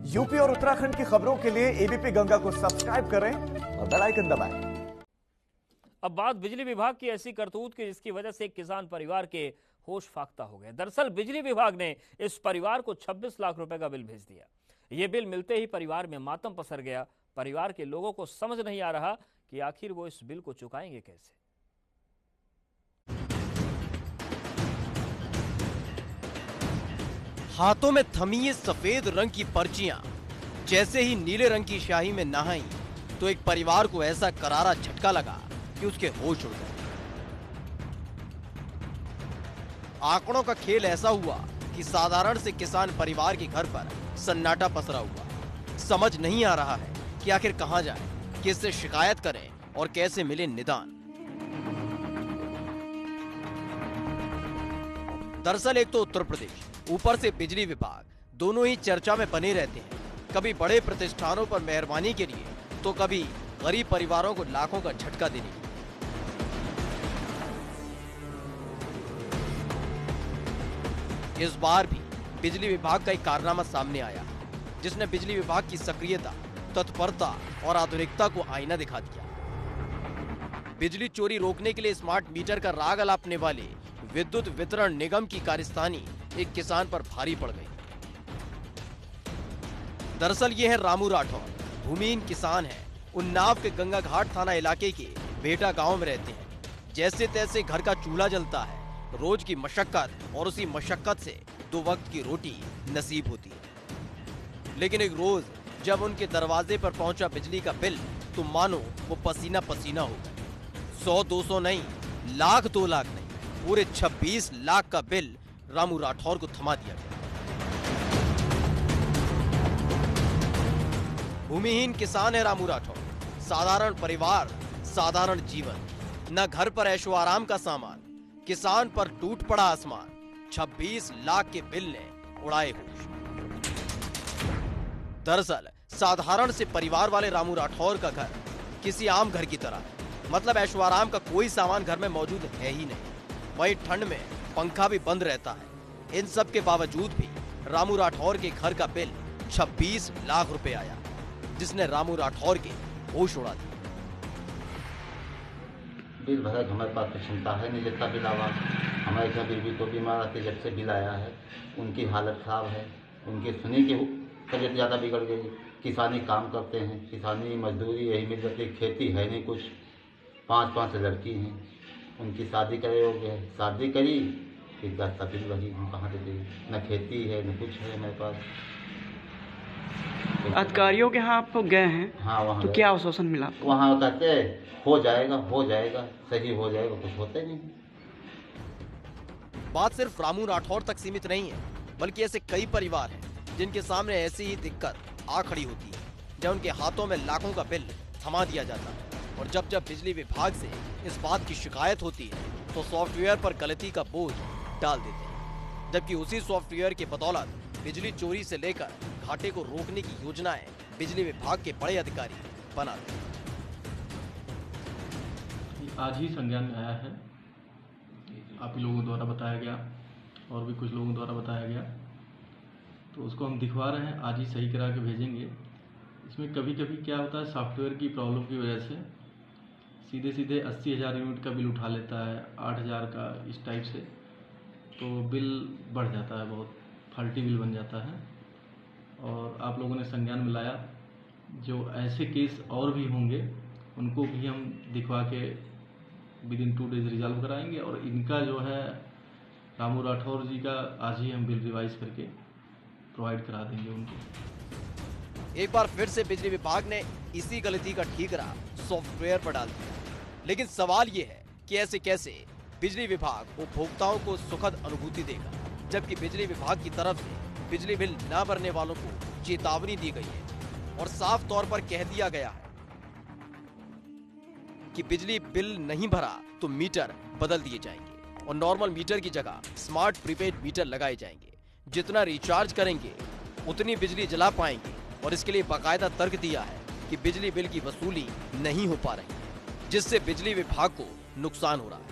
UP और उत्तराखंड की खबरों के लिए एबीपी गंगा को सब्सक्राइब करें और बेल आइकन दबाएं। अब बात बिजली विभाग की ऐसी करतूत की जिसकी वजह से एक किसान परिवार के होश फाख्ता हो गए। दरअसल बिजली विभाग ने इस परिवार को 26 लाख रुपए का बिल भेज दिया। यह बिल मिलते ही परिवार में मातम पसर गया। परिवार के लोगों को समझ नहीं आ रहा कि आखिर वो इस बिल को चुकाएंगे कैसे। हाथों में थमी ये सफेद रंग की पर्चियां जैसे ही नीले रंग की स्याही में नहाई तो एक परिवार को ऐसा करारा झटका लगा कि उसके होश उड़ गए। आंकड़ों का खेल ऐसा हुआ कि साधारण से किसान परिवार के घर पर सन्नाटा पसरा हुआ। समझ नहीं आ रहा है कि आखिर कहां जाए, किससे शिकायत करें और कैसे मिले निदान। दरअसल एक तो उत्तर प्रदेश, ऊपर से बिजली विभाग, दोनों ही चर्चा में बने रहते हैं। कभी बड़े प्रतिष्ठानों पर मेहरबानी के लिए तो कभी गरीब परिवारों को लाखों का झटका देने के लिए। इस बार भी बिजली विभाग का एक कारनामा सामने आया जिसने बिजली विभाग की सक्रियता, तत्परता और आधुनिकता को आईना दिखा दिया। बिजली चोरी रोकने के लिए स्मार्ट मीटर का राग अलापने वाले विद्युत वितरण निगम की कारस्तानी एक किसान पर भारी पड़ गई। दरअसल ये है रामू राठौर, भूमिहीन किसान है। उन्नाव के गंगा घाट थाना इलाके के बेटा गांव में रहते हैं। जैसे तैसे घर का चूल्हा जलता है, रोज की मशक्कत और उसी मशक्कत से 2 वक्त की रोटी नसीब होती है। लेकिन एक रोज जब उनके दरवाजे पर पहुंचा बिजली का बिल तो मानो वो पसीना पसीना हो गए। 100-200 नहीं, लाख 2 लाख नहीं, पूरे 26 लाख का बिल रामू राठौर को थमा दिया गया। भूमिहीन किसान है रामू राठौर, साधारण परिवार, साधारण जीवन, न घर पर ऐशो आराम का सामान, किसान पर टूट पड़ा आसमान। 26 लाख के बिल ने उड़ाए होश। दरअसल साधारण से परिवार वाले रामू राठौर का घर किसी आम घर की तरह है। मतलब ऐशो आराम का कोई सामान घर में मौजूद है ही नहीं। वहीं ठंड में पंखा भी बंद रहता है। इन सब के बावजूद भी रामू राठौर के घर का बिल 26 लाख रुपए आया जिसने रामू राठौर के होश उड़ा दिए। बिल भरा, हमारे पास तो क्षमता है नहीं जितना बिल आवा। हमारे घर बीवी तो बीमार आती, जब से बिल आया है उनकी हालत खराब है। उनकी सुनी की तबीयत ज़्यादा बिगड़ गई। किसानी काम करते हैं, किसानी मजदूरी यही मिल जाती, खेती है नहीं कुछ। 5 लड़की हैं, उनकी शादी करे हो गया, शादी करी फिर दस्ता बिल वही, हम कहाँ से दें? न खेती है न कुछ है हमारे पास। अधिकारियों के यहाँ आप गए हैं? हाँ, वहाँ तो क्या आश्वासन मिला? वहाँ कहते हो जाएगा सही हो जाएगा, कुछ होते नहीं। बात सिर्फ रामू राठौर तक सीमित नहीं है, बल्कि ऐसे कई परिवार हैं जिनके सामने ऐसी ही दिक्कत आ खड़ी होती है जब उनके हाथों में लाखों का बिल थमा दिया जाता है। और जब बिजली विभाग से इस बात की शिकायत होती है तो सॉफ्टवेयर पर गलती का बोझ डाल देते हैं, जबकि उसी सॉफ्टवेयर के बदौलत बिजली चोरी से लेकर घाटे को रोकने की योजनाएं बिजली विभाग के बड़े अधिकारी बनाते हैं। आज ही संज्ञान में आया है, आप ही लोगों द्वारा बताया गया और भी कुछ लोगों द्वारा बताया गया, तो उसको हम दिखवा रहे हैं। आज ही सही करा के भेजेंगे। इसमें कभी कभी क्या होता है, सॉफ्टवेयर की प्रॉब्लम की वजह से सीधे 80,000 यूनिट का बिल उठा लेता है, 8,000 का, इस टाइप से, तो बिल बढ़ जाता है, बहुत फल्टी बिल बन जाता है। और आप लोगों ने संज्ञान में लाया, जो ऐसे केस और भी होंगे उनको भी हम दिखवा के विदिन 2 डेज रिजॉल्व कराएंगे। और इनका जो है रामू राठौर जी का आज ही हम बिल रिवाइज करके प्रोवाइड करा देंगे उनको। एक बार फिर से बिजली विभाग ने इसी गलती का ठीकरा सॉफ्टवेयर पर डाल दिया। लेकिन सवाल ये है कि ऐसे कैसे बिजली विभाग उपभोक्ताओं को सुखद अनुभूति देगा, जबकि बिजली विभाग की तरफ से बिजली बिल न भरने वालों को चेतावनी दी गई है और साफ तौर पर कह दिया गया है कि बिजली बिल नहीं भरा तो मीटर बदल दिए जाएंगे और नॉर्मल मीटर की जगह स्मार्ट प्रीपेड मीटर लगाए जाएंगे। जितना रिचार्ज करेंगे उतनी बिजली जला पाएंगे और इसके लिए बाकायदा तर्क दिया है कि बिजली बिल की वसूली नहीं हो पा रही, जिससे बिजली विभाग को नुकसान हो रहा है।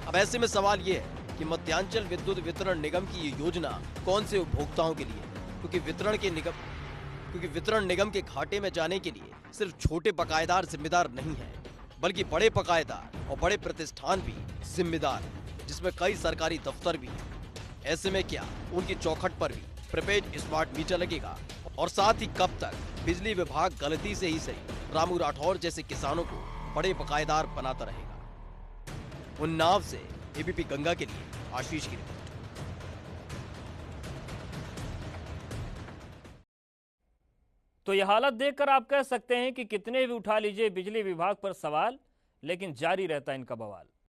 अब ऐसे में सवाल यह है कि मध्यांचल विद्युत वितरण निगम की ये योजना कौन से उपभोक्ताओं के लिए, क्योंकि वितरण निगम के घाटे में जाने के लिए सिर्फ छोटे बकायेदार जिम्मेदार नहीं है, बल्कि बड़े बकायेदार और बड़े प्रतिष्ठान भी जिम्मेदार हैं, जिसमें कई सरकारी दफ्तर भी हैं। ऐसे में क्या उनकी चौखट पर भी प्रीपेड स्मार्ट मीटर लगेगा? और साथ ही कब तक बिजली विभाग गलती से ही सही रामू राठौर जैसे किसानों को बड़े बकायेदार बनाता रहेगा? उन्नाव से एबीपी गंगा के लिए आशीष की रिपोर्ट। तो यह हालत देखकर आप कह सकते हैं कि कितने भी उठा लीजिए बिजली विभाग पर सवाल, लेकिन जारी रहता है इनका बवाल।